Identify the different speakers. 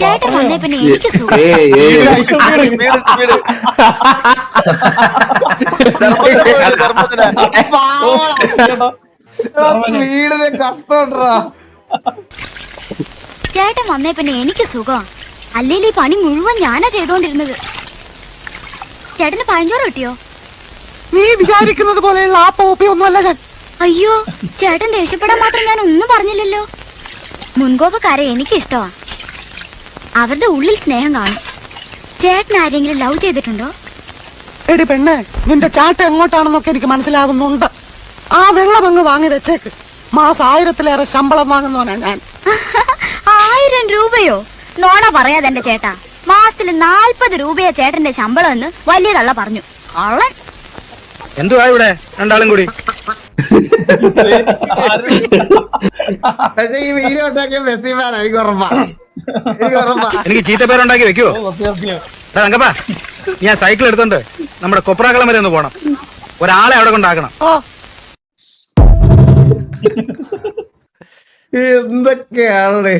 Speaker 1: ചേട്ടൻ വന്നേ പിന്നെ എനിക്ക് സുഖം. ചേട്ടൻ വന്നേ പിന്നെ എനിക്ക് സുഖം. അല്ലെങ്കിൽ ഈ പണി മുഴുവൻ ഞാനാ ചെയ്തോണ്ടിരുന്നത്. ചേട്ടന് പഴഞ്ചോറ് കിട്ടിയോ?
Speaker 2: നീ വിചാരിക്കുന്നത് പോലെയുള്ള ആ പോപ്പി ഒന്നുമല്ല ഞാൻ.
Speaker 1: അയ്യോ, ചേട്ടൻ ദേഷ്യപ്പെടാൻ മാത്രം ഞാൻ ഒന്നും പറഞ്ഞില്ലല്ലോ. മുൻകോപക്കാരെ എനിക്ക് ഇഷ്ടമാ. അവരുടെ ഉള്ളിൽ സ്നേഹം കാണും. ചേട്ടൻ ആരെങ്കിലും ലവ് ചെയ്തിട്ടുണ്ടോ?
Speaker 2: എടി പെണ്ണെ, നിന്റെ ചാട്ട എങ്ങോട്ടാണെന്നൊക്കെ എനിക്ക് മനസ്സിലാകുന്നുണ്ട്. ആ വെള്ളം അങ്ങ് വാങ്ങി വെച്ചേക്ക്. മാസം 1000-ലേറെ ശമ്പളം വാങ്ങുന്നവനാ ഞാൻ.
Speaker 1: 1000 രൂപയോ? നോണ പറയാതെ എന്റെ ചേട്ടാ. മാസത്തിൽ 40 രൂപയാ ചേട്ടന്റെ ശമ്പളം എന്ന് വലിയ തള്ള പറഞ്ഞു. അവളെ
Speaker 3: എന്തുവാ ഇവിടെ രണ്ടാളും കൂടി?
Speaker 4: ഈ വീഡിയോ ഉണ്ടാക്കിയ മെസ്സിമാരാ, എനിക്ക് ഉറപ്പാ.
Speaker 3: എനിക്ക് ചീത്തപ്പേരുണ്ടാക്കി വെക്കുവോ? തങ്കപ്പാ, ഞാൻ സൈക്കിൾ എടുത്തോണ്ട് നമ്മുടെ കൊപ്രാക്കളം വരെ ഒന്ന് പോണം. ഒരാളെ അവിടെ കൊണ്ടാക്കണം.
Speaker 4: എന്തൊക്കെയാണ്